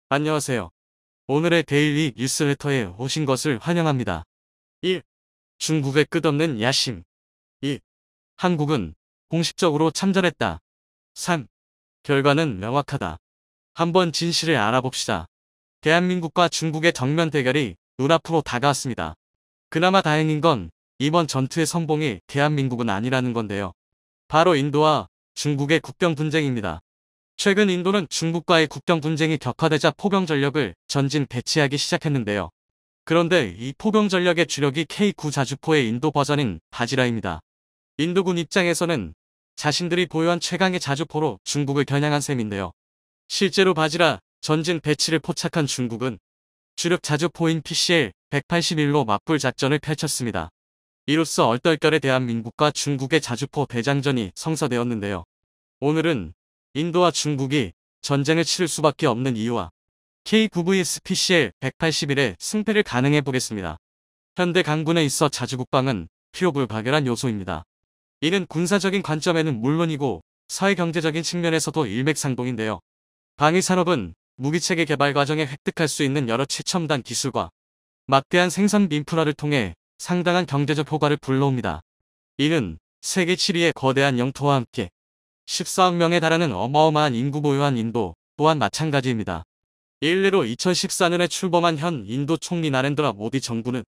안녕하세요. 오늘의 데일리 뉴스레터에 오신 것을 환영합니다. 1. 중국의 끝없는 야심. 2. 한국은 공식적으로 참전했다. 3. 결과는 명확하다. 한번 진실을 알아봅시다. 대한민국과 중국의 정면 대결이 눈앞으로 다가왔습니다. 그나마 다행인 건 이번 전투의 선봉이 대한민국은 아니라는 건데요. 바로 인도와 중국의 국경 분쟁입니다. 최근 인도는 중국과의 국경 분쟁이 격화되자 포병 전력을 전진 배치하기 시작했는데요. 그런데 이 포병 전력의 주력이 K9 자주포의 인도 버전인 바지라입니다. 인도군 입장에서는 자신들이 보유한 최강의 자주포로 중국을 겨냥한 셈인데요. 실제로 바지라 전진 배치를 포착한 중국은 주력 자주포인 PCL-181로 맞불 작전을 펼쳤습니다. 이로써 얼떨결에 대한민국과 중국의 자주포 대장전이 성사되었는데요. 오늘은 인도와 중국이 전쟁을 치를 수밖에 없는 이유와 K9 vs PCL-181의 승패를 가늠해 보겠습니다. 현대 강군에 있어 자주국방은 필요불가결한 요소입니다. 이는 군사적인 관점에는 물론이고 사회 경제적인 측면에서도 일맥상통인데요. 방위산업은 무기체계 개발 과정에 획득할 수 있는 여러 최첨단 기술과 막대한 생산 인프라를 통해 상당한 경제적 효과를 불러옵니다. 이는 세계 7위의 거대한 영토와 함께 14억 명에 달하는 어마어마한 인구 보유한 인도 또한 마찬가지입니다. 일례로 2014년에 출범한 현 인도 총리 나렌드라 모디 정부는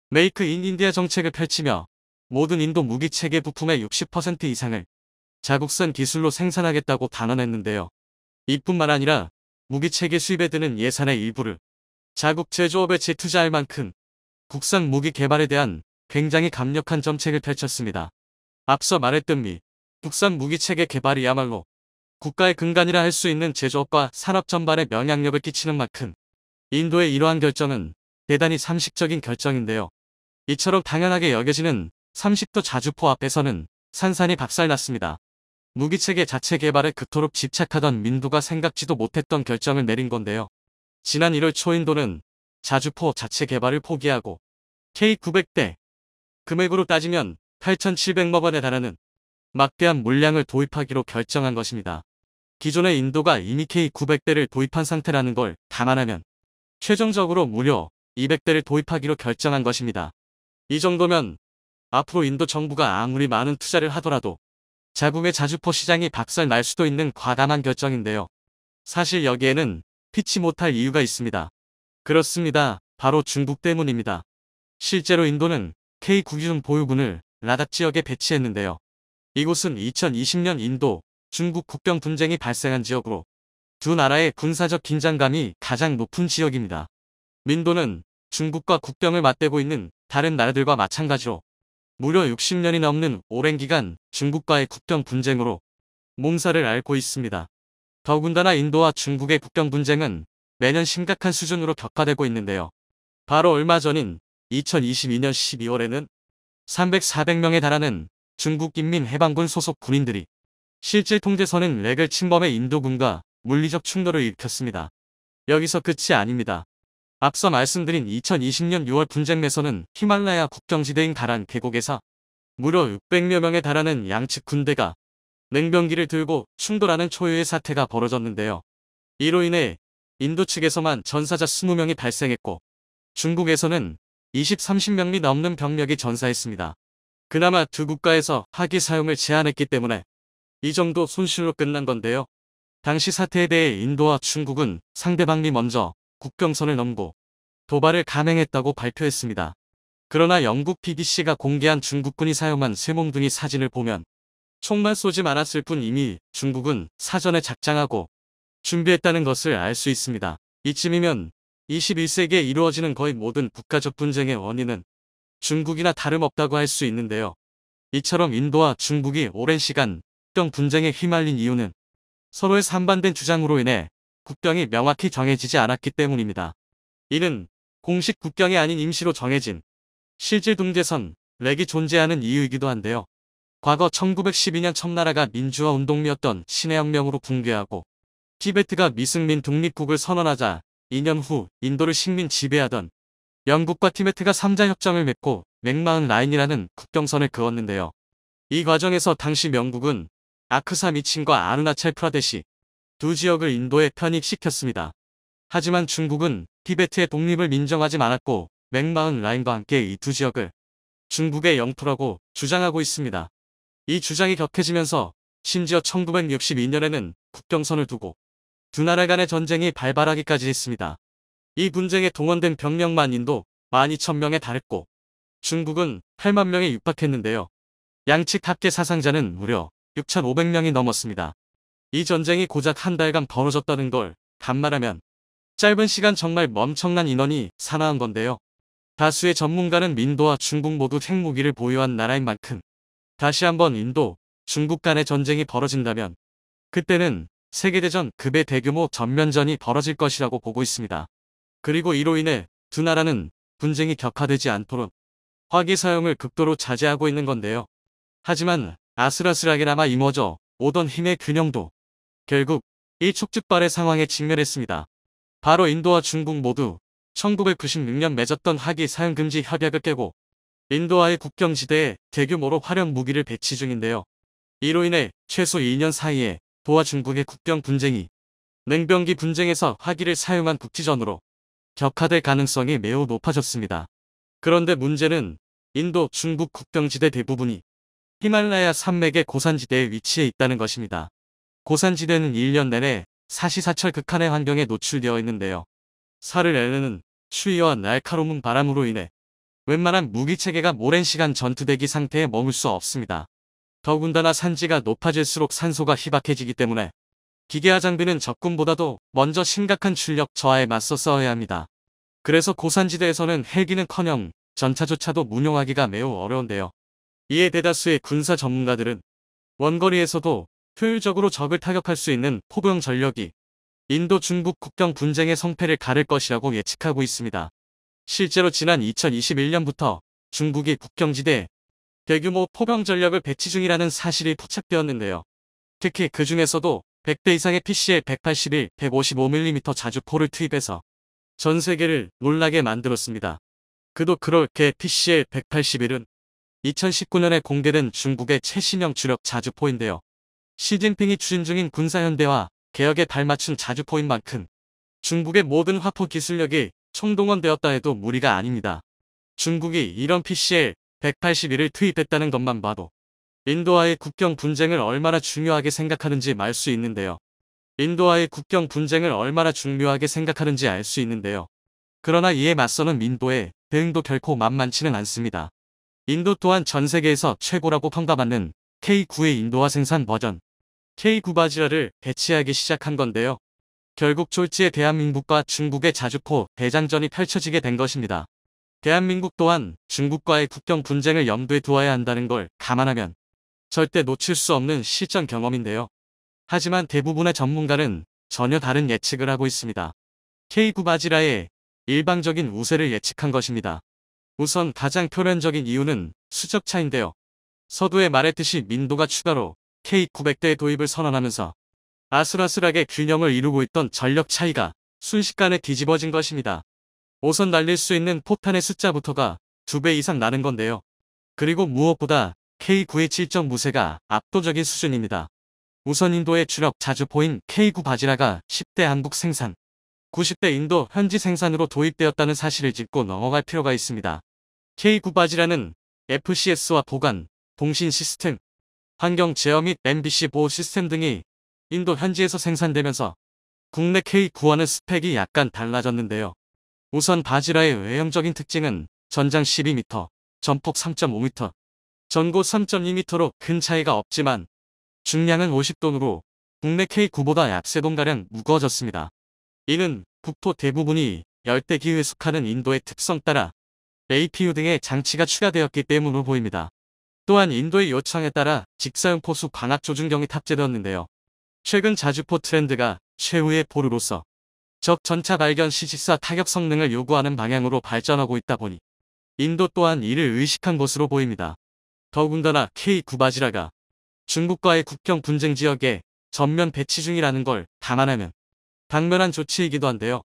메이크 인 인디아 정책을 펼치며 모든 인도 무기체계 부품의 60% 이상을 자국산 기술로 생산하겠다고 단언했는데요. 이뿐만 아니라 무기체계 수입에 드는 예산의 일부를 자국 제조업에 재투자할 만큼 국산 무기 개발에 대한 굉장히 강력한 정책을 펼쳤습니다. 앞서 말했던 국산 무기체계 개발이야말로 국가의 근간이라 할 수 있는 제조업과 산업 전반에 영향력을 끼치는 만큼 인도의 이러한 결정은 대단히 상식적인 결정인데요. 이처럼 당연하게 여겨지는 30도 자주포 앞에서는 산산이 박살났습니다. 무기체계 자체 개발에 그토록 집착하던 민두가 생각지도 못했던 결정을 내린 건데요. 지난 1월 초 인도는 자주포 자체 개발을 포기하고 K900대, 금액으로 따지면 8,700억 원에 달하는 막대한 물량을 도입하기로 결정한 것입니다. 기존의 인도가 이미 K900대를 도입한 상태라는 걸 감안하면 최종적으로 무려 200대를 도입하기로 결정한 것입니다. 이 정도면 앞으로 인도 정부가 아무리 많은 투자를 하더라도 자국의 자주포 시장이 박살 날 수도 있는 과감한 결정인데요. 사실 여기에는 피치 못할 이유가 있습니다. 그렇습니다. 바로 중국 때문입니다. 실제로 인도는 K9중 보유군을 라답 지역에 배치했는데요. 이곳은 2020년 인도, 중국 국경 분쟁이 발생한 지역으로 두 나라의 군사적 긴장감이 가장 높은 지역입니다. 민도는 중국과 국경을 맞대고 있는 다른 나라들과 마찬가지로 무려 60년이 넘는 오랜 기간 중국과의 국경 분쟁으로 몸살을 앓고 있습니다. 더군다나 인도와 중국의 국경 분쟁은 매년 심각한 수준으로 격화되고 있는데요. 바로 얼마 전인 2022년 12월에는 300-400명에 달하는 중국 인민해방군 소속 군인들이 실제 통제선인 렉을 침범해 인도군과 물리적 충돌을 일으켰습니다. 여기서 끝이 아닙니다. 앞서 말씀드린 2020년 6월 분쟁에서는 히말라야 국경지대인 가란 계곡에서 무려 600여 명에 달하는 양측 군대가 냉병기를 들고 충돌하는 초유의 사태가 벌어졌는데요. 이로 인해 인도 측에서만 전사자 20명이 발생했고 중국에서는 20-30명이 넘는 병력이 전사했습니다. 그나마 두 국가에서 화기 사용을 제한했기 때문에 이 정도 손실로 끝난 건데요. 당시 사태에 대해 인도와 중국은 상대방이 먼저 국경선을 넘고 도발을 감행했다고 발표했습니다. 그러나 영국 BBC가 공개한 중국군이 사용한 쇠몽둥이 사진을 보면 총만 쏘지 않았을 뿐 이미 중국은 사전에 작장하고 준비했다는 것을 알 수 있습니다. 이쯤이면 21세기에 이루어지는 거의 모든 국가적 분쟁의 원인은 중국이나 다름없다고 할 수 있는데요. 이처럼 인도와 중국이 오랜 시간 국경 분쟁에 휘말린 이유는 서로의 상반된 주장으로 인해 국경이 명확히 정해지지 않았기 때문입니다. 이는 공식 국경이 아닌 임시로 정해진 실질 동제선, 렉이 존재하는 이유이기도 한데요. 과거 1912년 청나라가 민주화 운동미였던 신해혁명으로 붕괴하고 티베트가 미승민 독립국을 선언하자 2년 후 인도를 식민 지배하던 영국과 티베트가 3자 협정을 맺고 맥마흔 라인이라는 국경선을 그었는데요. 이 과정에서 당시 명국은 아크사 미친과 아르나찰 프라데시 두 지역을 인도에 편입시켰습니다. 하지만 중국은 티베트의 독립을 인정하지 않았고 맥마흔 라인과 함께 이 두 지역을 중국의 영토라고 주장하고 있습니다. 이 주장이 격해지면서 심지어 1962년에는 국경선을 두고 두 나라 간의 전쟁이 발발하기까지 했습니다. 이 분쟁에 동원된 병력만 인도 12,000명에 달했고 중국은 8만 명에 육박했는데요. 양측 합계 사상자는 무려 6,500명이 넘었습니다. 이 전쟁이 고작 한 달간 벌어졌다는 걸 간말하면 짧은 시간 정말 엄청난 인원이 사나운 건데요. 다수의 전문가는 인도와 중국 모두 핵무기를 보유한 나라인 만큼 다시 한번 인도, 중국 간의 전쟁이 벌어진다면 그때는 세계대전 급의 대규모 전면전이 벌어질 것이라고 보고 있습니다. 그리고 이로 인해 두 나라는 분쟁이 격화되지 않도록 화기 사용을 극도로 자제하고 있는 건데요. 하지만 아슬아슬하게나마 이루어져 오던 힘의 균형도 결국 일촉즉발의 상황에 직면했습니다. 바로 인도와 중국 모두 1996년 맺었던 화기 사용 금지 협약을 깨고 인도와의 국경지대에 대규모로 화력 무기를 배치 중인데요. 이로 인해 최소 2년 사이에 도와 중국의 국경 분쟁이 냉병기 분쟁에서 화기를 사용한 국지전으로 격화될 가능성이 매우 높아졌습니다. 그런데 문제는 인도, 중국 국경지대 대부분이 히말라야 산맥의 고산지대에 위치해 있다는 것입니다. 고산지대는 1년 내내 사시사철 극한의 환경에 노출되어 있는데요. 살을 내는 추위와 날카로운 바람으로 인해 웬만한 무기체계가 오랜 시간 전투대기 상태에 머물 수 없습니다. 더군다나 산지가 높아질수록 산소가 희박해지기 때문에 기계화 장비는 적군보다도 먼저 심각한 출력 저하에 맞서 싸워야 합니다. 그래서 고산지대에서는 헬기는커녕 전차조차도 운용하기가 매우 어려운데요. 이에 대다수의 군사 전문가들은 원거리에서도 효율적으로 적을 타격할 수 있는 포병 전력이 인도 중국 국경 분쟁의 성패를 가를 것이라고 예측하고 있습니다. 실제로 지난 2021년부터 중국이 국경지대에 대규모 포병 전력을 배치 중이라는 사실이 포착되었는데요. 특히 그 중에서도 100대 이상의 PCL 181, 155mm 자주포를 투입해서 전 세계를 놀라게 만들었습니다. 그도 그렇게 PCL 181은 2019년에 공개된 중국의 최신형 주력 자주포인데요. 시진핑이 추진 중인 군사현대화 개혁에 발맞춘 자주포인 만큼 중국의 모든 화포 기술력이 총동원되었다 해도 무리가 아닙니다. 중국이 이런 PCL 181을 투입했다는 것만 봐도 인도와의 국경 분쟁을 얼마나 중요하게 생각하는지 알 수 있는데요. 알 수 있는데요. 그러나 이에 맞서는 인도의 대응도 결코 만만치는 않습니다. 인도 또한 전 세계에서 최고라고 평가받는 K9의 인도화 생산 버전 K9 바지라를 배치하기 시작한 건데요. 결국 졸지에 대한민국과 중국의 자주포 대장전이 펼쳐지게 된 것입니다. 대한민국 또한 중국과의 국경 분쟁을 염두에 두어야 한다는 걸 감안하면 절대 놓칠 수 없는 실전 경험인데요. 하지만 대부분의 전문가는 전혀 다른 예측을 하고 있습니다. K9 바지라의 일방적인 우세를 예측한 것입니다. 우선 가장 표면적인 이유는 수적차인데요. 서두에 말했듯이 민도가 추가로 K900대의 도입을 선언하면서 아슬아슬하게 균형을 이루고 있던 전력 차이가 순식간에 뒤집어진 것입니다. 우선 날릴 수 있는 포탄의 숫자부터가 2배 이상 나는 건데요. 그리고 무엇보다 K9의 질적 무세가 압도적인 수준입니다. 우선 인도의 주력 자주포인 K9 바지라가 10대 한국 생산, 90대 인도 현지 생산으로 도입되었다는 사실을 짚고 넘어갈 필요가 있습니다. K9 바지라는 FCS와 보관, 통신 시스템, 환경 제어 및 MBC 보호 시스템 등이 인도 현지에서 생산되면서 국내 K9와는 스펙이 약간 달라졌는데요. 우선 바지라의 외형적인 특징은 전장 12m, 전폭 3.5m, 전고 3.2m로 큰 차이가 없지만 중량은 50톤으로 국내 K9보다 약 3톤가량 무거워졌습니다. 이는 국토 대부분이 열대 기후에 속하는 인도의 특성 따라 APU 등의 장치가 추가되었기 때문으로 보입니다. 또한 인도의 요청에 따라 직사용 포수 광학 조준경이 탑재되었는데요. 최근 자주포 트렌드가 최후의 보루로서 적 전차 발견 시 직사 타격 성능을 요구하는 방향으로 발전하고 있다 보니 인도 또한 이를 의식한 것으로 보입니다. 더군다나 K9 바지라가 중국과의 국경 분쟁 지역에 전면 배치 중이라는 걸 감안하면 당면한 조치이기도 한데요.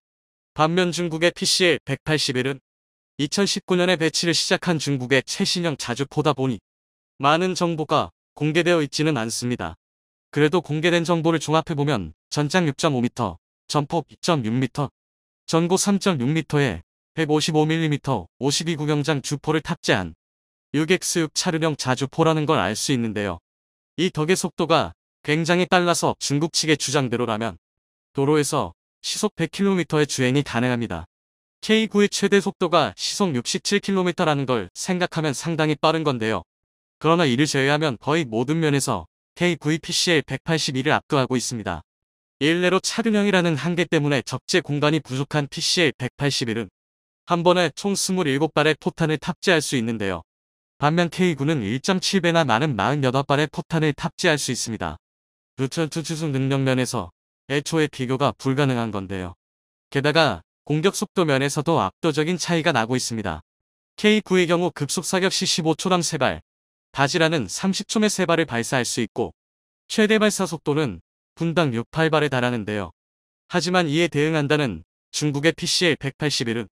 반면 중국의 PCL 181은 2019년에 배치를 시작한 중국의 최신형 자주포다 보니 많은 정보가 공개되어 있지는 않습니다. 그래도 공개된 정보를 종합해보면 전장 6.5m, 전폭 2.6m, 전고 3.6m에 155mm 52구경장 주포를 탑재한 6X6 차륜형 자주포라는 걸 알 수 있는데요. 이 덕의 속도가 굉장히 빨라서 중국 측의 주장대로라면 도로에서 시속 100km의 주행이 가능합니다. K9의 최대 속도가 시속 67km라는 걸 생각하면 상당히 빠른 건데요. 그러나 이를 제외하면 거의 모든 면에서 K9의 PCL 181을 압도하고 있습니다. 일례로 차륜형이라는 한계 때문에 적재 공간이 부족한 PCL 181은 한 번에 총 27발의 포탄을 탑재할 수 있는데요. 반면 K9는 1.7배나 많은 48발의 포탄을 탑재할 수 있습니다. 루트투투수 능력면에서 애초에 비교가 불가능한 건데요. 게다가 공격 속도 면에서도 압도적인 차이가 나고 있습니다. K9의 경우 급속 사격 시 15초당 3발, 바지라는 30초에 3발을 발사할 수 있고 최대 발사 속도는 분당 6-8발에 달하는데요. 하지만 이에 대응한다는 중국의 PCL 181은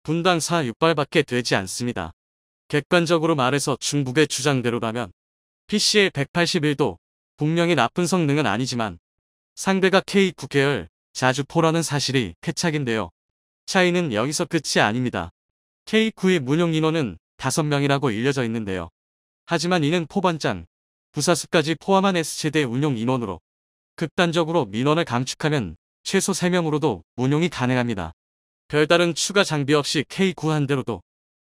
분당 4-6발밖에 되지 않습니다. 객관적으로 말해서 중국의 주장대로라면 PCL 181도 분명히 나쁜 성능은 아니지만 상대가 K9 계열 자주포라는 사실이 패착인데요. 차이는 여기서 끝이 아닙니다. K9의 문용 인원은 5명이라고 일려져 있는데요. 하지만 이는 포반장, 부사수까지 포함한 S체대 운용 인원으로 극단적으로 민원을 감축하면 최소 3명으로도 운용이 가능합니다. 별다른 추가 장비 없이 K9 한 대로도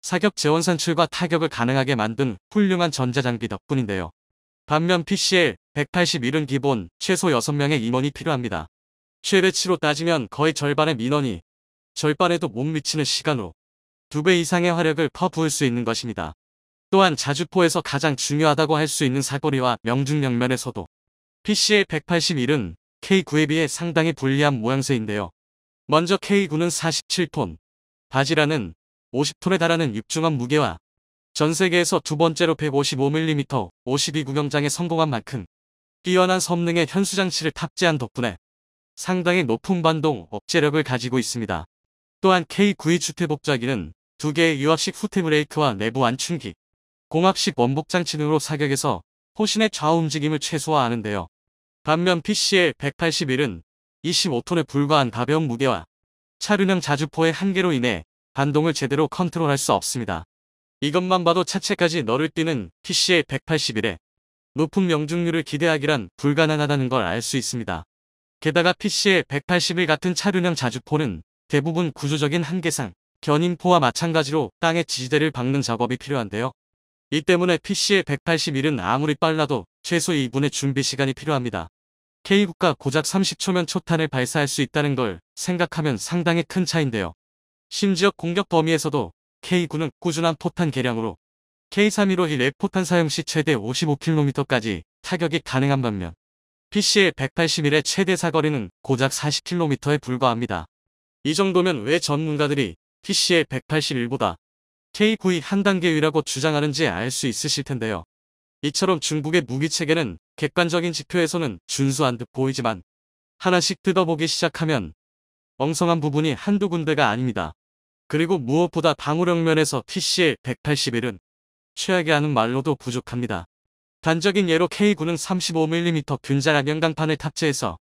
사격 재원 산출과 타격을 가능하게 만든 훌륭한 전자장비 덕분인데요. 반면 PCL 181은 기본 최소 6명의 인원이 필요합니다. 최대치로 따지면 거의 절반의 민원이 절반에도 못 미치는 시간으로 2배 이상의 화력을 퍼부을 수 있는 것입니다. 또한 자주포에서 가장 중요하다고 할 수 있는 사거리와 명중력 면에서도 PCL 181은 K9에 비해 상당히 불리한 모양새인데요. 먼저 K9는 47톤, 바지라는 50톤에 달하는 육중한 무게와 전 세계에서 두 번째로 155mm 52구경장에 성공한 만큼 뛰어난 성능의 현수장치를 탑재한 덕분에 상당히 높은 반동 억제력을 가지고 있습니다. 또한 K9의 주퇴복자기는 2개의 유압식 후퇴 브레이크와 내부 완충기, 공합식 원복장치 등으로 사격에서 포신의 좌우 움직임을 최소화하는데요. 반면 PCL 181은 25톤에 불과한 가벼운 무게와 차륜형 자주포의 한계로 인해 반동을 제대로 컨트롤할 수 없습니다. 이것만 봐도 차체까지 너를 뛰는 PCL 181에 높은 명중률을 기대하기란 불가능하다는 걸 알 수 있습니다. 게다가 PCL 181 같은 차륜형 자주포는 대부분 구조적인 한계상 견인포와 마찬가지로 땅의 지지대를 박는 작업이 필요한데요. 이 때문에 PCL 181은 아무리 빨라도 최소 2분의 준비 시간이 필요합니다. K9가 고작 30초면 초탄을 발사할 수 있다는 걸 생각하면 상당히 큰 차이인데요. 심지어 공격 범위에서도 K9는 꾸준한 포탄 개량으로 K315 랩 포탄 사용 시 최대 55km까지 타격이 가능한 반면 PCL 181의 최대 사거리는 고작 40km에 불과합니다. 이 정도면 왜 전문가들이 PCL 181보다 K9의 한 단계 위라고 주장하는지 알 수 있으실 텐데요. 이처럼 중국의 무기체계는 객관적인 지표에서는 준수한 듯 보이지만 하나씩 뜯어보기 시작하면 엉성한 부분이 한두 군데가 아닙니다. 그리고 무엇보다 방어력 면에서 PCL 181은 최악의 하는 말로도 부족합니다. 단적인 예로 K9는 35mm 균장 안연강판을 탑재해서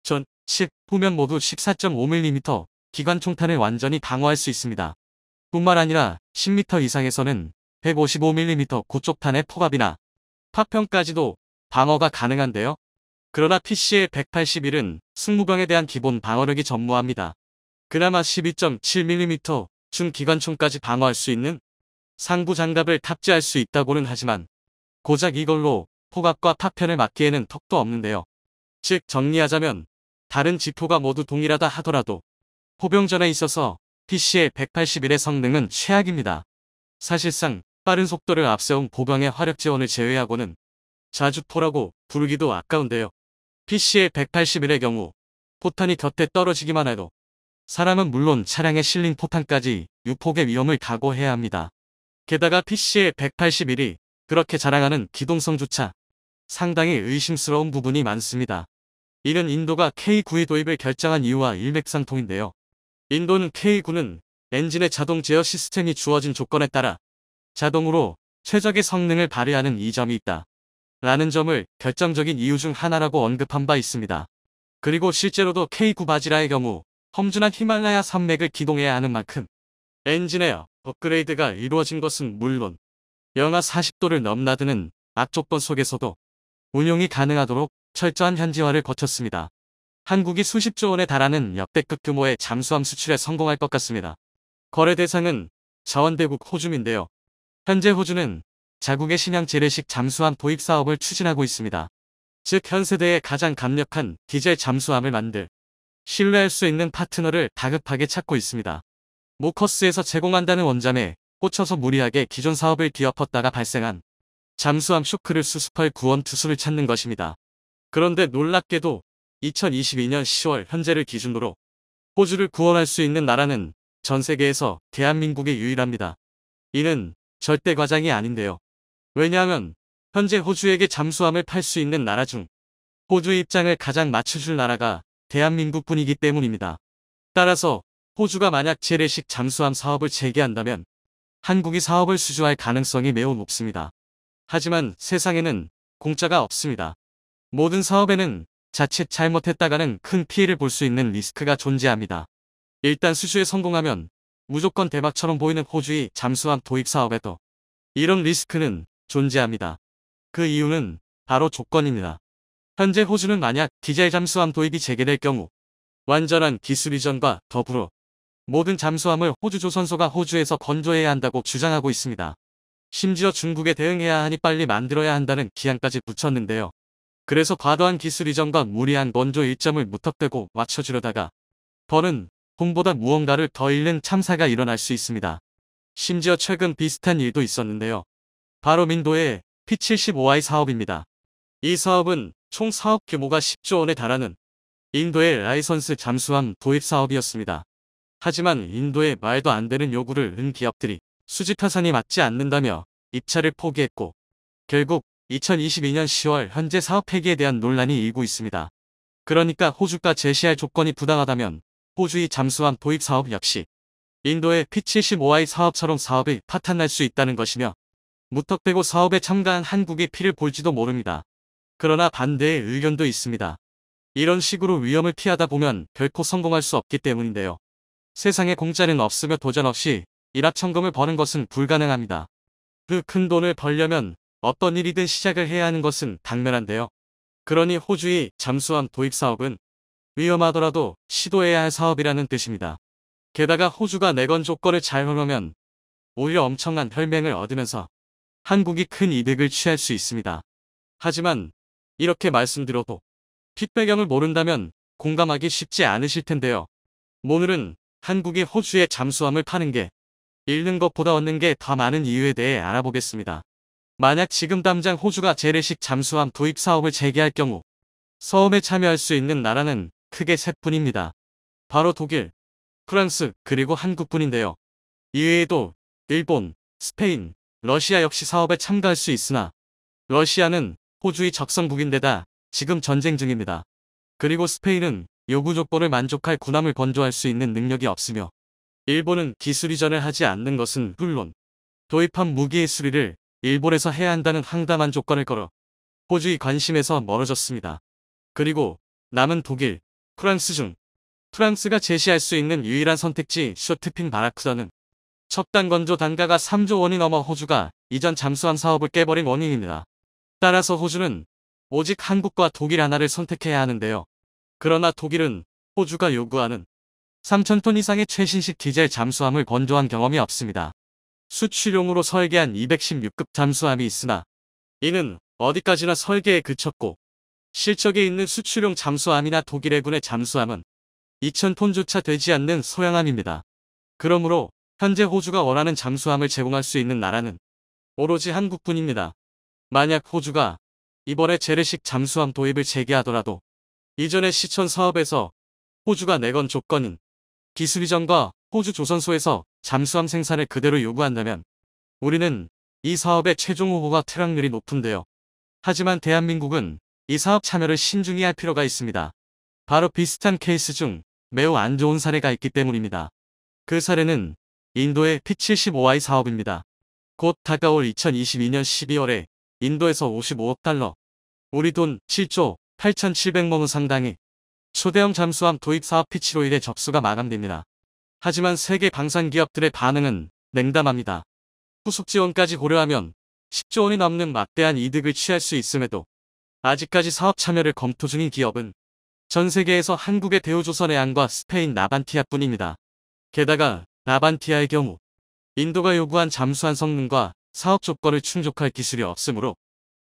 전, 측, 후면 모두 14.5mm 기관총탄을 완전히 방어할 수 있습니다. 뿐만 아니라 10m 이상에서는 155mm 고쪽탄의 포갑이나 파편까지도 방어가 가능한데요. 그러나 PCL 181은 승무병에 대한 기본 방어력이 전무합니다. 그나마 12.7mm 중기관총까지 방어할 수 있는 상부 장갑을 탑재할 수 있다고는 하지만 고작 이걸로 포갑과 파편을 막기에는 턱도 없는데요. 즉 정리하자면 다른 지표가 모두 동일하다 하더라도 포병전에 있어서 PCL 181의 성능은 최악입니다. 사실상 빠른 속도를 앞세운 보병의 화력 지원을 제외하고는 자주포라고 부르기도 아까운데요. PCL 181의 경우 포탄이 곁에 떨어지기만 해도 사람은 물론 차량에 실린 포탄까지 유폭의 위험을 각오해야 합니다. 게다가 PCL 181이 그렇게 자랑하는 기동성조차 상당히 의심스러운 부분이 많습니다. 이는 인도가 K9의 도입을 결정한 이유와 일맥상통인데요. 인도는 K9는 엔진의 자동 제어 시스템이 주어진 조건에 따라 자동으로 최적의 성능을 발휘하는 이점이 있다. 라는 점을 결정적인 이유 중 하나라고 언급한 바 있습니다. 그리고 실제로도 K9 바지라의 경우 험준한 히말라야 산맥을 기동해야 하는 만큼 엔진의 업그레이드가 이루어진 것은 물론 영하 40도를 넘나드는 악조건 속에서도 운용이 가능하도록 철저한 현지화를 거쳤습니다. 한국이 수십조 원에 달하는 역대급 규모의 잠수함 수출에 성공할 것 같습니다. 거래 대상은 자원대국 호주인데요. 현재 호주는 자국의 신형 재래식 잠수함 도입 사업을 추진하고 있습니다. 즉 현 세대의 가장 강력한 디젤 잠수함을 만들 신뢰할 수 있는 파트너를 다급하게 찾고 있습니다. 모커스에서 제공한다는 원잠에 꽂혀서 무리하게 기존 사업을 뒤엎었다가 발생한 잠수함 쇼크를 수습할 구원 투수를 찾는 것입니다. 그런데 놀랍게도 2022년 10월 현재를 기준으로 호주를 구원할 수 있는 나라는 전 세계에서 대한민국이 유일합니다. 이는 절대 과장이 아닌데요. 왜냐하면 현재 호주에게 잠수함을 팔 수 있는 나라 중 호주의 입장을 가장 맞춰줄 나라가 대한민국뿐이기 때문입니다. 따라서 호주가 만약 재래식 잠수함 사업을 재개한다면 한국이 사업을 수주할 가능성이 매우 높습니다. 하지만 세상에는 공짜가 없습니다. 모든 사업에는 자칫 잘못했다가는 큰 피해를 볼 수 있는 리스크가 존재합니다. 일단 수주에 성공하면 무조건 대박처럼 보이는 호주의 잠수함 도입 사업에도 이런 리스크는 존재합니다. 그 이유는 바로 조건입니다. 현재 호주는 만약 디젤 잠수함 도입이 재개될 경우 완전한 기술 이전과 더불어 모든 잠수함을 호주 조선소가 호주에서 건조해야 한다고 주장하고 있습니다. 심지어 중국에 대응해야 하니 빨리 만들어야 한다는 기한까지 붙였는데요. 그래서 과도한 기술 이전과 무리한 건조 일정을 무턱대고 맞춰주려다가 버는 돈보다 무언가를 더 잃는 참사가 일어날 수 있습니다. 심지어 최근 비슷한 일도 있었는데요. 바로 민도의 P75I 사업입니다. 이 사업은 총 사업 규모가 10조 원에 달하는 인도의 라이선스 잠수함 도입 사업이었습니다. 하지만 인도의 말도 안 되는 요구를 은 기업들이 수지 타산이 맞지 않는다며 입찰을 포기했고 결국 2022년 10월 현재 사업 폐기에 대한 논란이 일고 있습니다. 그러니까 호주가 제시할 조건이 부당하다면 호주의 잠수함 도입 사업 역시 인도의 P75I 사업처럼 사업이 파탄날 수 있다는 것이며 무턱대고 사업에 참가한 한국이 피를 볼지도 모릅니다. 그러나 반대의 의견도 있습니다. 이런 식으로 위험을 피하다 보면 결코 성공할 수 없기 때문인데요. 세상에 공짜는 없으며 도전 없이 일확천금을 버는 것은 불가능합니다. 그 큰 돈을 벌려면 어떤 일이든 시작을 해야 하는 것은 당면한데요. 그러니 호주의 잠수함 도입 사업은 위험하더라도 시도해야 할 사업이라는 뜻입니다. 게다가 호주가 내건 조건을 잘 허려면 오히려 엄청난 혈맹을 얻으면서 한국이 큰 이득을 취할 수 있습니다. 하지만 이렇게 말씀드려도 뒷배경을 모른다면 공감하기 쉽지 않으실 텐데요. 오늘은 한국이 호주에 잠수함을 파는 게 잃는 것보다 얻는 게 더 많은 이유에 대해 알아보겠습니다. 만약 지금 당장 호주가 재래식 잠수함 도입 사업을 재개할 경우 사업에 참여할 수 있는 나라는 크게 셋뿐입니다. 바로 독일, 프랑스 그리고 한국뿐인데요. 이외에도 일본, 스페인, 러시아 역시 사업에 참가할 수 있으나 러시아는 호주의 적성국인데다 지금 전쟁 중입니다. 그리고 스페인은 요구 조건을 만족할 군함을 건조할 수 있는 능력이 없으며 일본은 기술 이전을 하지 않는 것은 물론 도입한 무기의 수리를 일본에서 해야 한다는 황당한 조건을 걸어 호주의 관심에서 멀어졌습니다. 그리고 남은 독일, 프랑스 중 프랑스가 제시할 수 있는 유일한 선택지 쇼트핑 바라쿠다는 척단 건조 단가가 3조 원이 넘어 호주가 이전 잠수함 사업을 깨버린 원인입니다. 따라서 호주는 오직 한국과 독일 하나를 선택해야 하는데요. 그러나 독일은 호주가 요구하는 3,000톤 이상의 최신식 디젤 잠수함을 건조한 경험이 없습니다. 수출용으로 설계한 216급 잠수함이 있으나 이는 어디까지나 설계에 그쳤고 실적에 있는 수출용 잠수함이나 독일 해군의 잠수함은 2,000톤조차 되지 않는 소형함입니다. 그러므로 현재 호주가 원하는 잠수함을 제공할 수 있는 나라는 오로지 한국뿐입니다. 만약 호주가 이번에 재래식 잠수함 도입을 재개하더라도 이전의 시천 사업에서 호주가 내건 조건인 기술 이전과 호주 조선소에서 잠수함 생산을 그대로 요구한다면 우리는 이 사업의 최종 후보가 퇴락률이 높은데요. 하지만 대한민국은 이 사업 참여를 신중히 할 필요가 있습니다. 바로 비슷한 케이스 중 매우 안 좋은 사례가 있기 때문입니다. 그 사례는 인도의 P75I 사업입니다. 곧 다가올 2022년 12월에 인도에서 $55억, 우리 돈 7조 8,700만 원 상당의 초대형 잠수함 도입 사업 피치로일의 접수가 마감됩니다. 하지만 세계 방산 기업들의 반응은 냉담합니다. 후속 지원까지 고려하면 10조 원이 넘는 막대한 이득을 취할 수 있음에도 아직까지 사업 참여를 검토 중인 기업은 전 세계에서 한국의 대우조선해양과 스페인 나반티아뿐입니다. 게다가 나반티아의 경우 인도가 요구한 잠수함 성능과 사업 조건을 충족할 기술이 없으므로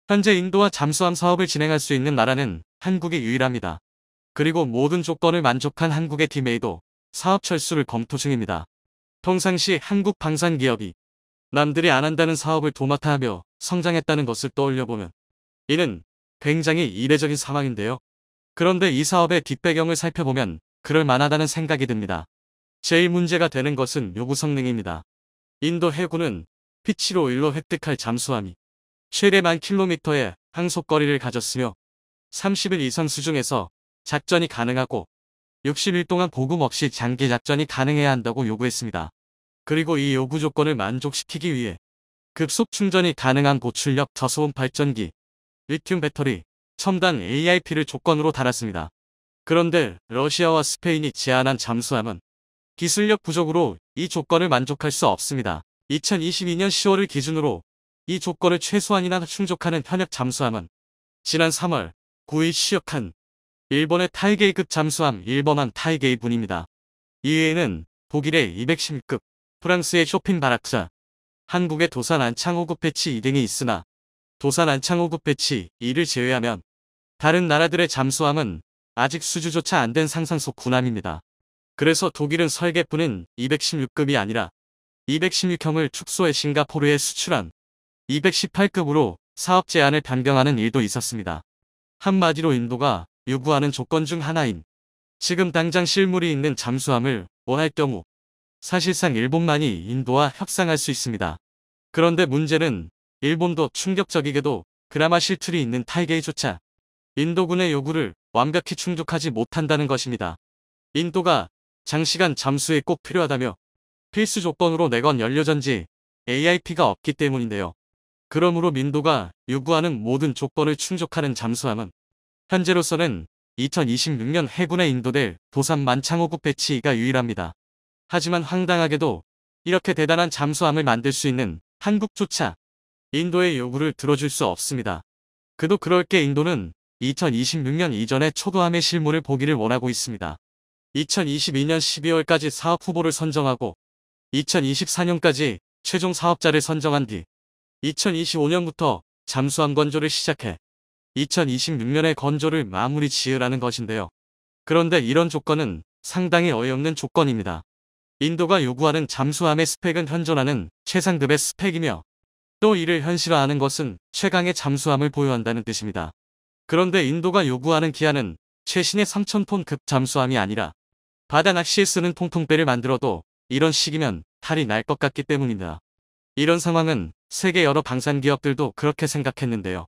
현재 인도와 잠수함 사업을 진행할 수 있는 나라는 한국이 유일합니다. 그리고 모든 조건을 만족한 한국의 팀에이도 사업 철수를 검토 중입니다. 평상시 한국 방산기업이 남들이 안 한다는 사업을 도맡아 하며 성장했다는 것을 떠올려보면 이는 굉장히 이례적인 상황인데요. 그런데 이 사업의 뒷배경을 살펴보면 그럴 만하다는 생각이 듭니다. 제일 문제가 되는 것은 요구 성능입니다. 인도 해군은 피치로1로 획득할 잠수함이 최대 10,000km의 항속거리를 가졌으며 30일 이상 수중에서 작전이 가능하고 60일 동안 보급 없이 장기 작전이 가능해야 한다고 요구했습니다. 그리고 이 요구 조건을 만족시키기 위해 급속 충전이 가능한 고출력 저소음 발전기, 리튬 배터리, 첨단 AIP를 조건으로 달았습니다. 그런데 러시아와 스페인이 제안한 잠수함은 기술력 부족으로 이 조건을 만족할 수 없습니다. 2022년 10월을 기준으로 이 조건을 최소한이나 충족하는 현역 잠수함은 지난 3월 9일 시역한 일본의 타이게이급 잠수함 일본함 타이게이분입니다. 이외에는 독일의 210급, 프랑스의 쇼핀 바락사, 한국의 도산 안창호급 배치 2등이 있으나 도산 안창호급 배치 2를 제외하면 다른 나라들의 잠수함은 아직 수주조차 안 된 상상속 군함입니다. 그래서 독일은 설계뿐인 216급이 아니라 216형을 축소해 싱가포르에 수출한 218급으로 사업 제안을 변경하는 일도 있었습니다. 한마디로 인도가 요구하는 조건 중 하나인 지금 당장 실물이 있는 잠수함을 원할 경우 사실상 일본만이 인도와 협상할 수 있습니다. 그런데 문제는 일본도 충격적이게도 그나마 실틀이 있는 타이게이조차 인도군의 요구를 완벽히 충족하지 못한다는 것입니다. 인도가 장시간 잠수에 꼭 필요하다며 필수 조건으로 내건 연료전지 AIP가 없기 때문인데요. 그러므로 민도가 요구하는 모든 조건을 충족하는 잠수함은 현재로서는 2026년 해군에 인도될 도산 만창호급 배치 2가 유일합니다. 하지만 황당하게도 이렇게 대단한 잠수함을 만들 수 있는 한국조차 인도의 요구를 들어줄 수 없습니다. 그도 그럴 게 인도는 2026년 이전에 초도함의 실물을 보기를 원하고 있습니다. 2022년 12월까지 사업 후보를 선정하고 2024년까지 최종 사업자를 선정한 뒤 2025년부터 잠수함 건조를 시작해 2026년에 건조를 마무리 지으라는 것인데요. 그런데 이런 조건은 상당히 어이없는 조건입니다. 인도가 요구하는 잠수함의 스펙은 현존하는 최상급의 스펙이며 또 이를 현실화하는 것은 최강의 잠수함을 보유한다는 뜻입니다. 그런데 인도가 요구하는 기한은 최신의 3,000톤급 잠수함이 아니라 바다 낚시에 쓰는 통통배를 만들어도 이런 시기면 탈이 날 것 같기 때문입니다. 이런 상황은 세계 여러 방산 기업들도 그렇게 생각했는데요.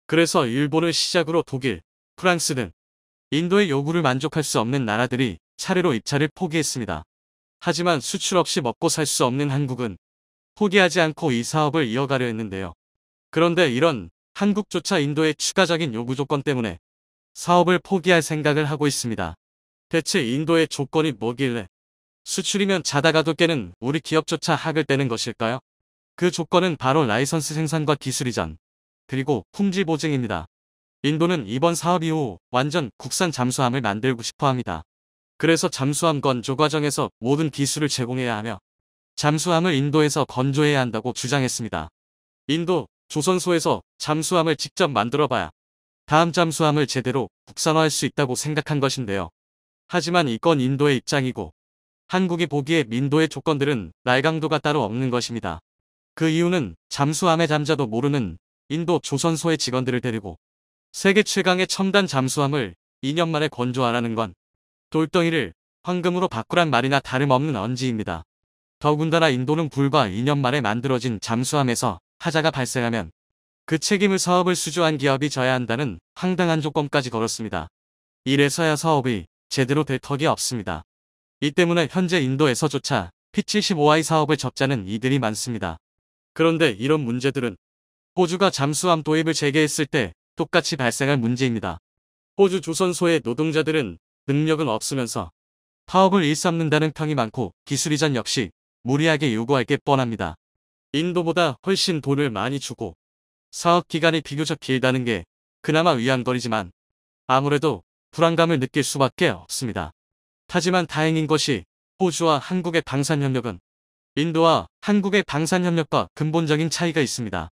그래서 일본을 시작으로 독일, 프랑스 등 인도의 요구를 만족할 수 없는 나라들이 차례로 입찰을 포기했습니다. 하지만 수출 없이 먹고 살 수 없는 한국은 포기하지 않고 이 사업을 이어가려 했는데요. 그런데 이런 한국조차 인도의 추가적인 요구 조건 때문에 사업을 포기할 생각을 하고 있습니다. 대체 인도의 조건이 뭐길래 수출이면 자다가도 깨는 우리 기업조차 학을 떼는 것일까요? 그 조건은 바로 라이선스 생산과 기술 이전, 그리고 품질 보증입니다. 인도는 이번 사업 이후 완전 국산 잠수함을 만들고 싶어 합니다. 그래서 잠수함 건조 과정에서 모든 기술을 제공해야 하며 잠수함을 인도에서 건조해야 한다고 주장했습니다. 인도, 조선소에서 잠수함을 직접 만들어봐야 다음 잠수함을 제대로 국산화할 수 있다고 생각한 것인데요. 하지만 이건 인도의 입장이고 한국이 보기에 민도의 조건들은 날강도가 따로 없는 것입니다. 그 이유는 잠수함의 잠자도 모르는 인도 조선소의 직원들을 데리고 세계 최강의 첨단 잠수함을 2년 만에 건조하라는 건 돌덩이를 황금으로 바꾸란 말이나 다름없는 언지입니다. 더군다나 인도는 불과 2년 만에 만들어진 잠수함에서 하자가 발생하면 그 책임을 사업을 수주한 기업이 져야 한다는 황당한 조건까지 걸었습니다. 이래서야 사업이 제대로 될 턱이 없습니다. 이 때문에 현재 인도에서조차 P75I 사업을 접자는 이들이 많습니다. 그런데 이런 문제들은 호주가 잠수함 도입을 재개했을 때 똑같이 발생할 문제입니다. 호주 조선소의 노동자들은 능력은 없으면서 파업을 일삼는다는 평이 많고 기술 이전 역시 무리하게 요구할 게 뻔합니다. 인도보다 훨씬 돈을 많이 주고 사업 기간이 비교적 길다는 게 그나마 위안거리지만 아무래도 불안감을 느낄 수밖에 없습니다. 하지만 다행인 것이 호주와 한국의 방산협력은 인도와 한국의 방산협력과 근본적인 차이가 있습니다.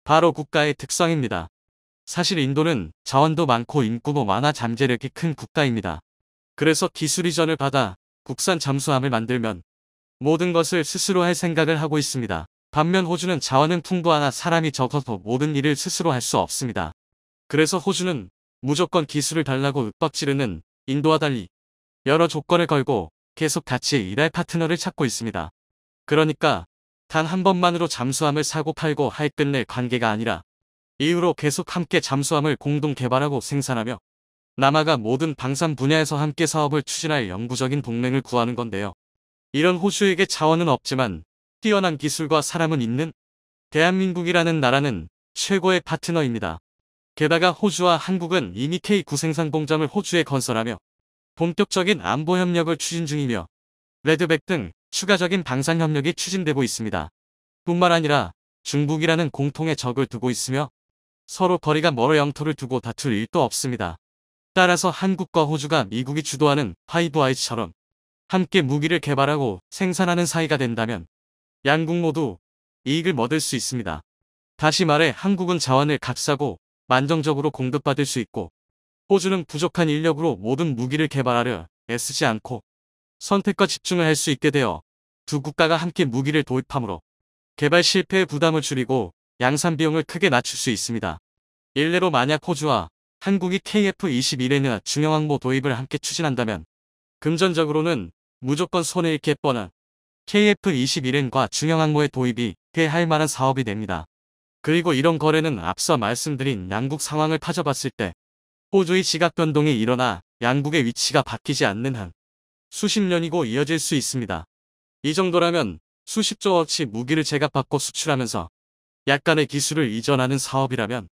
바로 국가의 특성입니다. 사실 인도는 자원도 많고 인구도 많아 잠재력이 큰 국가입니다. 그래서 기술 이전을 받아 국산 잠수함을 만들면 모든 것을 스스로 할 생각을 하고 있습니다. 반면 호주는 자원은 풍부하나 사람이 적어서 모든 일을 스스로 할 수 없습니다. 그래서 호주는 무조건 기술을 달라고 윽박지르는 인도와 달리 여러 조건을 걸고 계속 같이 일할 파트너를 찾고 있습니다. 그러니까 단 한 번만으로 잠수함을 사고 팔고 할 끝낼 관계가 아니라 이후로 계속 함께 잠수함을 공동 개발하고 생산하며 남아가 모든 방산 분야에서 함께 사업을 추진할 영구적인 동맹을 구하는 건데요. 이런 호주에게 자원은 없지만 뛰어난 기술과 사람은 있는 대한민국이라는 나라는 최고의 파트너입니다. 게다가 호주와 한국은 이미 K9 생산 공장을 호주에 건설하며 본격적인 안보 협력을 추진 중이며 레드백 등 추가적인 방산 협력이 추진되고 있습니다. 뿐만 아니라 중국이라는 공통의 적을 두고 있으며 서로 거리가 멀어 영토를 두고 다툴 일도 없습니다. 따라서 한국과 호주가 미국이 주도하는 파이브 아이즈처럼 함께 무기를 개발하고 생산하는 사이가 된다면 양국 모두 이익을 얻을 수 있습니다. 다시 말해 한국은 자원을 값싸고 만정적으로 공급받을 수 있고 호주는 부족한 인력으로 모든 무기를 개발하려 애쓰지 않고 선택과 집중을 할 수 있게 되어 두 국가가 함께 무기를 도입함으로 개발 실패의 부담을 줄이고 양산 비용을 크게 낮출 수 있습니다. 일례로 만약 호주와 한국이 KF-21N 중형항모 도입을 함께 추진한다면 금전적으로는 무조건 손해일 게 뻔한 KF-21N과 중형항모의 도입이 꽤 할 만한 사업이 됩니다. 그리고 이런 거래는 앞서 말씀드린 양국 상황을 파져봤을 때 호주의 지각 변동이 일어나 양국의 위치가 바뀌지 않는 한 수십 년이고 이어질 수 있습니다. 이 정도라면 수십조 어치 무기를 제값받고 수출하면서 약간의 기술을 이전하는 사업이라면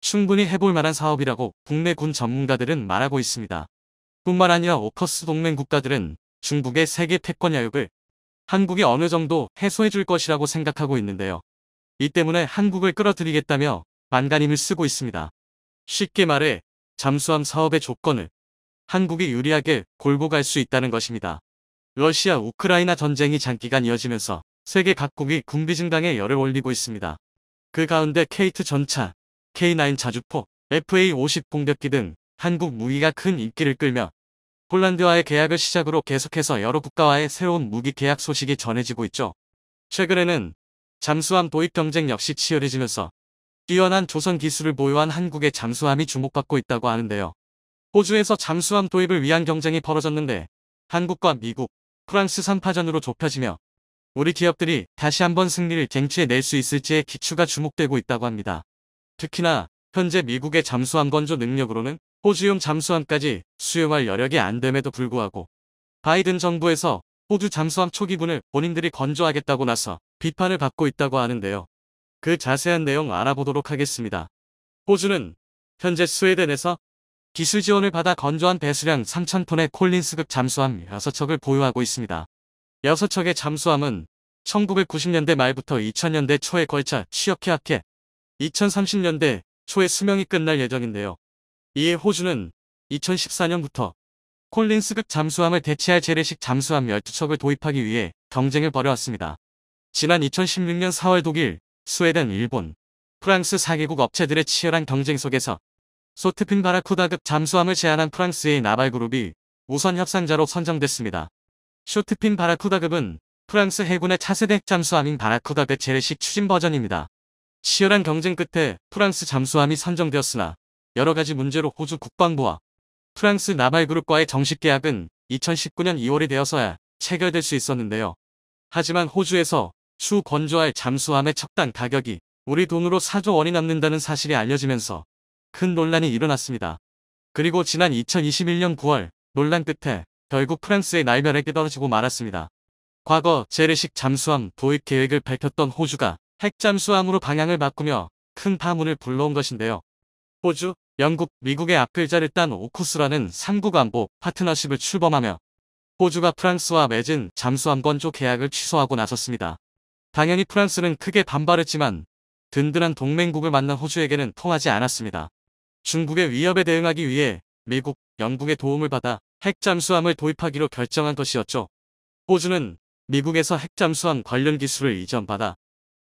충분히 해볼 만한 사업이라고 국내 군 전문가들은 말하고 있습니다. 뿐만 아니라 오커스 동맹 국가들은 중국의 세계 패권 야욕을 한국이 어느 정도 해소해줄 것이라고 생각하고 있는데요. 이 때문에 한국을 끌어들이겠다며 만간힘을 쓰고 있습니다. 쉽게 말해 잠수함 사업의 조건을 한국이 유리하게 골고 갈 수 있다는 것입니다. 러시아 우크라이나 전쟁이 장기간 이어지면서 세계 각국이 군비 증강에 열을 올리고 있습니다. 그 가운데 K2 전차, K9 자주포, FA-50 공격기 등 한국 무기가 큰 인기를 끌며 폴란드와의 계약을 시작으로 계속해서 여러 국가와의 새로운 무기 계약 소식이 전해지고 있죠. 최근에는 잠수함 도입 경쟁 역시 치열해지면서 뛰어난 조선 기술을 보유한 한국의 잠수함이 주목받고 있다고 하는데요. 호주에서 잠수함 도입을 위한 경쟁이 벌어졌는데 한국과 미국, 프랑스 3파전으로 좁혀지며 우리 기업들이 다시 한번 승리를 쟁취해낼 수 있을지의 기추가 주목되고 있다고 합니다. 특히나 현재 미국의 잠수함 건조 능력으로는 호주용 잠수함까지 수용할 여력이 안 됨에도 불구하고 바이든 정부에서 호주 잠수함 초기군을 본인들이 건조하겠다고 나서 비판을 받고 있다고 하는데요. 그 자세한 내용 알아보도록 하겠습니다. 호주는 현재 스웨덴에서 기술 지원을 받아 건조한 배수량 3,000톤의 콜린스급 잠수함 6척을 보유하고 있습니다. 6척의 잠수함은 1990년대 말부터 2000년대 초에 걸쳐 취역해약해 2030년대 초에 수명이 끝날 예정인데요. 이에 호주는 2014년부터 콜린스급 잠수함을 대체할 재래식 잠수함 12척을 도입하기 위해 경쟁을 벌여왔습니다. 지난 2016년 4월 독일, 스웨덴, 일본, 프랑스 4개국 업체들의 치열한 경쟁 속에서 소트핀 바라쿠다급 잠수함을 제안한 프랑스의 나발그룹이 우선 협상자로 선정됐습니다. 쇼트핀 바라쿠다급은 프랑스 해군의 차세대 핵잠수함인 바라쿠다급 재래식 추진 버전입니다. 치열한 경쟁 끝에 프랑스 잠수함이 선정되었으나 여러가지 문제로 호주 국방부와 프랑스 나발그룹과의 정식 계약은 2019년 2월이 되어서야 체결될 수 있었는데요. 하지만 호주에서 추후 건조할 잠수함의 척당 가격이 우리 돈으로 4조 원이 넘는다는 사실이 알려지면서 큰 논란이 일어났습니다. 그리고 지난 2021년 9월 논란 끝에 결국 프랑스의 날벼락이 떨어지고 말았습니다. 과거 재래식 잠수함 도입 계획을 밝혔던 호주가 핵잠수함으로 방향을 바꾸며 큰 파문을 불러온 것인데요. 호주, 영국, 미국의 앞글자를 딴 오쿠스라는 삼국안보 파트너십을 출범하며 호주가 프랑스와 맺은 잠수함 건조 계약을 취소하고 나섰습니다. 당연히 프랑스는 크게 반발했지만 든든한 동맹국을 만난 호주에게는 통하지 않았습니다. 중국의 위협에 대응하기 위해 미국, 영국의 도움을 받아 핵잠수함을 도입하기로 결정한 것이었죠. 호주는 미국에서 핵잠수함 관련 기술을 이전받아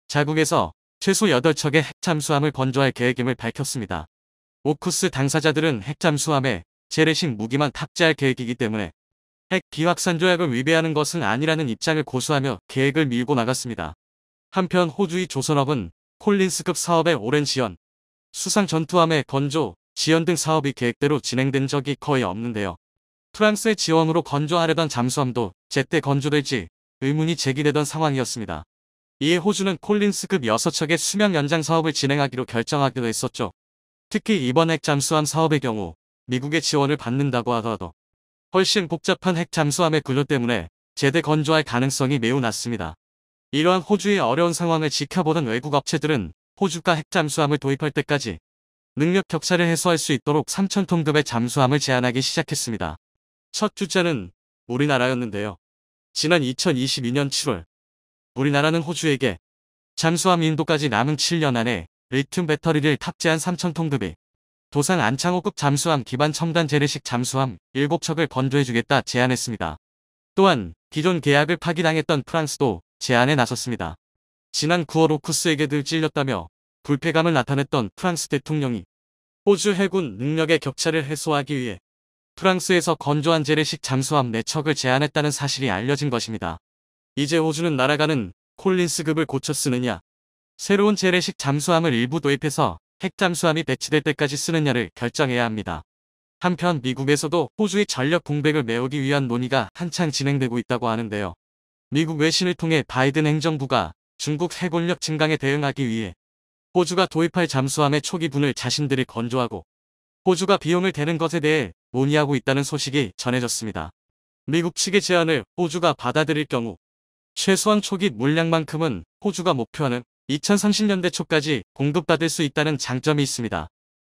자국에서 최소 8척의 핵잠수함을 건조할 계획임을 밝혔습니다. 오쿠스 당사자들은 핵잠수함에 재래식 무기만 탑재할 계획이기 때문에 핵 비확산 조약을 위배하는 것은 아니라는 입장을 고수하며 계획을 밀고 나갔습니다. 한편 호주의 조선업은 콜린스급 사업의 오랜 지연, 수상 전투함의 건조, 지연 등 사업이 계획대로 진행된 적이 거의 없는데요. 프랑스의 지원으로 건조하려던 잠수함도 제때 건조될지 의문이 제기되던 상황이었습니다. 이에 호주는 콜린스급 6척의 수명 연장 사업을 진행하기로 결정하기도 했었죠. 특히 이번 핵잠수함 사업의 경우 미국의 지원을 받는다고 하더라도 훨씬 복잡한 핵잠수함의 구조 때문에 제대 건조할 가능성이 매우 낮습니다. 이러한 호주의 어려운 상황을 지켜보던 외국 업체들은 호주가 핵잠수함을 도입할 때까지 능력 격차를 해소할 수 있도록 3,000톤급의 잠수함을 제안하기 시작했습니다. 첫 주자는 우리나라였는데요. 지난 2022년 7월 우리나라는 호주에게 잠수함 인도까지 남은 7년 안에 리튬 배터리를 탑재한 3,000톤급의 도산 안창호급 잠수함 기반 첨단 재래식 잠수함 7척을 건조해주겠다 제안했습니다. 또한 기존 계약을 파기당했던 프랑스도 제안에 나섰습니다. 지난 9월 오쿠스에게 늘 찔렸다며 불패감을 나타냈던 프랑스 대통령이 호주 해군 능력의 격차를 해소하기 위해 프랑스에서 건조한 재래식 잠수함 4척을 제안했다는 사실이 알려진 것입니다. 이제 호주는 날아가는 콜린스급을 고쳐 쓰느냐, 새로운 재래식 잠수함을 일부 도입해서 핵잠수함이 배치될 때까지 쓰느냐를 결정해야 합니다. 한편 미국에서도 호주의 전력 공백을 메우기 위한 논의가 한창 진행되고 있다고 하는데요. 미국 외신을 통해 바이든 행정부가 중국 해군력 증강에 대응하기 위해 호주가 도입할 잠수함의 초기분을 자신들이 건조하고 호주가 비용을 대는 것에 대해 논의하고 있다는 소식이 전해졌습니다. 미국 측의 제안을 호주가 받아들일 경우 최소한 초기 물량만큼은 호주가 목표하는 2030년대 초까지 공급받을 수 있다는 장점이 있습니다.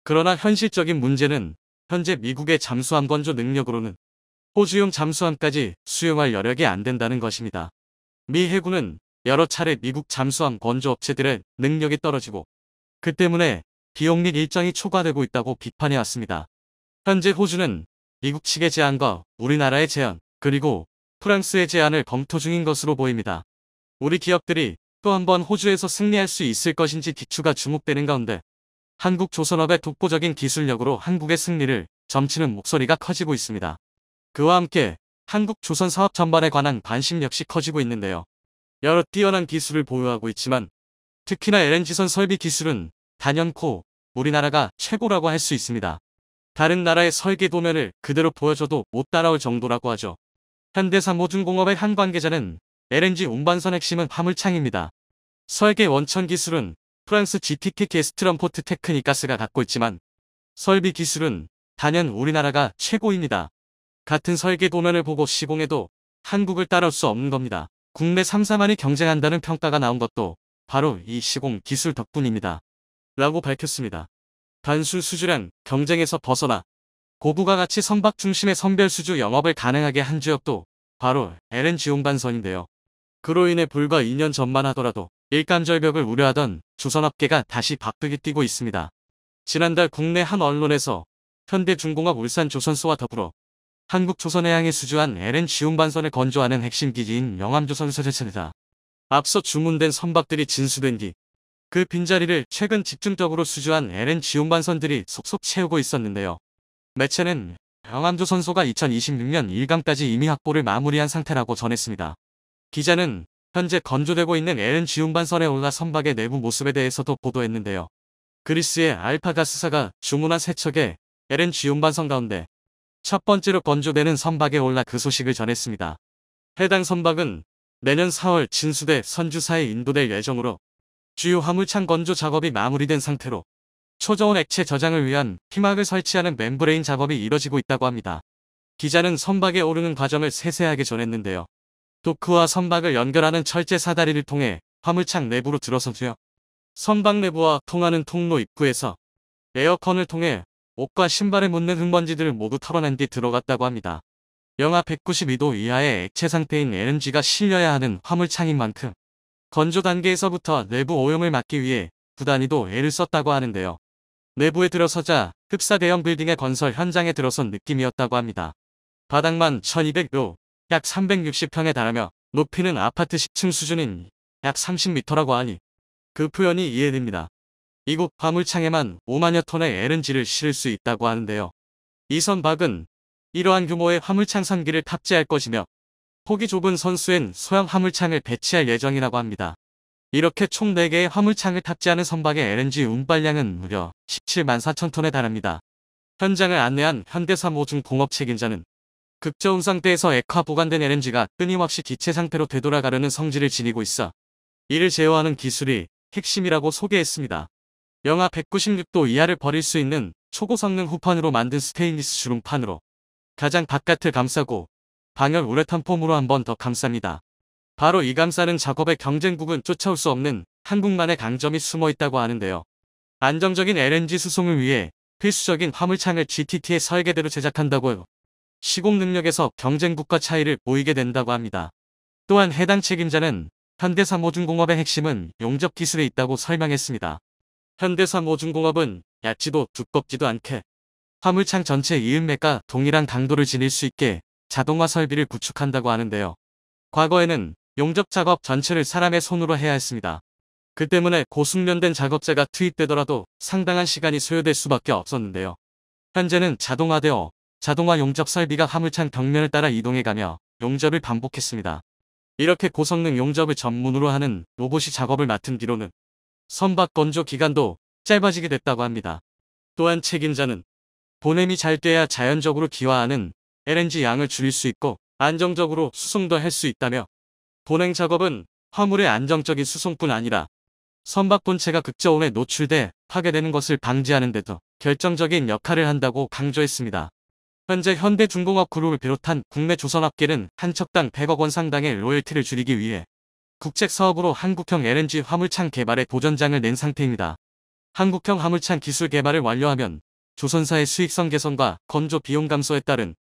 그러나 현실적인 문제는 현재 미국의 잠수함 건조 능력으로는 호주용 잠수함까지 수용할 여력이 안 된다는 것입니다. 미 해군은 여러 차례 미국 잠수함 건조 업체들의 능력이 떨어지고 그 때문에 비용 및 일정이 초과되고 있다고 비판해왔습니다. 현재 호주는 미국 측의 제안과 우리나라의 제안, 그리고 프랑스의 제안을 검토 중인 것으로 보입니다. 우리 기업들이 또 한 번 호주에서 승리할 수 있을 것인지 기추가 주목되는 가운데 한국 조선업의 독보적인 기술력으로 한국의 승리를 점치는 목소리가 커지고 있습니다. 그와 함께 한국 조선 사업 전반에 관한 관심 역시 커지고 있는데요. 여러 뛰어난 기술을 보유하고 있지만 특히나 LNG선 설비 기술은 단연코 우리나라가 최고라고 할 수 있습니다. 다른 나라의 설계 도면을 그대로 보여줘도 못 따라올 정도라고 하죠. 현대사 모준공업의 한 관계자는 LNG 운반선 핵심은 화물창입니다. 설계 원천 기술은 프랑스 GTK 게스트럼포트 테크니카스가 갖고 있지만 설비 기술은 단연 우리나라가 최고입니다. 같은 설계 도면을 보고 시공해도 한국을 따라올 수 없는 겁니다. 국내 3사만이 경쟁한다는 평가가 나온 것도 바로 이 시공 기술 덕분입니다. 라고 밝혔습니다. 단순 수주량 경쟁에서 벗어나 고부가 가치 선박 중심의 선별 수주 영업을 가능하게 한 주역도 바로 LNG 운반선인데요. 그로 인해 불과 2년 전만 하더라도 일감절벽을 우려하던 조선업계가 다시 바쁘게 뛰고 있습니다. 지난달 국내 한 언론에서 현대중공업 울산조선소와 더불어 한국조선해양에 수주한 LNG 운반선을 건조하는 핵심 기지인 영암조선소재체다. 앞서 주문된 선박들이 진수된 뒤 그 빈자리를 최근 집중적으로 수주한 LNG 운반선들이 속속 채우고 있었는데요. 매체는 영암조선소가 2026년 1감까지 이미 확보를 마무리한 상태라고 전했습니다. 기자는 현재 건조되고 있는 LNG 운반선에 올라 선박의 내부 모습에 대해서도 보도했는데요. 그리스의 알파가스사가 주문한 3척의 LNG 운반선 가운데 첫 번째로 건조되는 선박에 올라 그 소식을 전했습니다. 해당 선박은 내년 4월 진수대 선주사에 인도될 예정으로 주요 화물창 건조 작업이 마무리된 상태로 초저온 액체 저장을 위한 피막을 설치하는 멤브레인 작업이 이뤄지고 있다고 합니다. 기자는 선박에 오르는 과정을 세세하게 전했는데요. 도크와 선박을 연결하는 철제 사다리를 통해 화물창 내부로 들어서며 선박 내부와 통하는 통로 입구에서 에어컨을 통해 옷과 신발에 묻는 흙먼지들을 모두 털어낸 뒤 들어갔다고 합니다. 영하 192도 이하의 액체 상태인 LNG가 실려야 하는 화물창인 만큼 건조 단계에서부터 내부 오염을 막기 위해 두 단위도 애를 썼다고 하는데요. 내부에 들어서자 흡사 대형 빌딩의 건설 현장에 들어선 느낌이었다고 합니다. 바닥만 1200도, 약 360평에 달하며 높이는 아파트 10층 수준인 약 30m라고 하니 그 표현이 이해됩니다. 이곳 화물창에만 5만여 톤의 LNG를 실을 수 있다고 하는데요. 이 선박은 이러한 규모의 화물창 선기를 탑재할 것이며 폭이 좁은 선수엔 소형 화물창을 배치할 예정이라고 합니다. 이렇게 총 4개의 화물창을 탑재하는 선박의 LNG 운반량은 무려 17만 4천 톤에 달합니다. 현장을 안내한 현대사모중공업 책임자는 극저온 상태에서 액화 보관된 LNG가 끊임없이 기체 상태로 되돌아가려는 성질을 지니고 있어 이를 제어하는 기술이 핵심이라고 소개했습니다. 영하 196도 이하를 버릴 수 있는 초고성능 후판으로 만든 스테인리스 주름판으로 가장 바깥을 감싸고 방열 우레탄 폼으로 한 번 더 감쌉니다. 바로 이 감싸는 작업의 경쟁국은 쫓아올 수 없는 한국만의 강점이 숨어 있다고 하는데요. 안정적인 LNG 수송을 위해 필수적인 화물창을 GTT의 설계대로 제작한다고요. 시공 능력에서 경쟁국과 차이를 보이게 된다고 합니다. 또한 해당 책임자는 현대사모중공업의 핵심은 용접 기술에 있다고 설명했습니다. 현대사모중공업은 얕지도 두껍지도 않게 화물창 전체 이음맥과 동일한 강도를 지닐 수 있게 자동화 설비를 구축한다고 하는데요. 과거에는 용접 작업 전체를 사람의 손으로 해야 했습니다. 그 때문에 고숙련된 작업자가 투입되더라도 상당한 시간이 소요될 수밖에 없었는데요. 현재는 자동화되어 자동화 용접 설비가 화물창 벽면을 따라 이동해가며 용접을 반복했습니다. 이렇게 고성능 용접을 전문으로 하는 로봇이 작업을 맡은 뒤로는 선박 건조 기간도 짧아지게 됐다고 합니다. 또한 책임자는 보냄이 잘 돼야 자연적으로 기화하는 LNG 양을 줄일 수 있고 안정적으로 수송도 할 수 있다며 보냉 작업은 화물의 안정적인 수송뿐 아니라 선박 본체가 극저온에 노출돼 파괴되는 것을 방지하는 데도 결정적인 역할을 한다고 강조했습니다. 현재 현대중공업 그룹을 비롯한 국내 조선업계는 한 척당 100억 원 상당의 로열티를 줄이기 위해 국책 사업으로 한국형 LNG 화물창 개발에 도전장을 낸 상태입니다. 한국형 화물창 기술 개발을 완료하면 조선사의 수익성 개선과 건조 비용 감소에 따른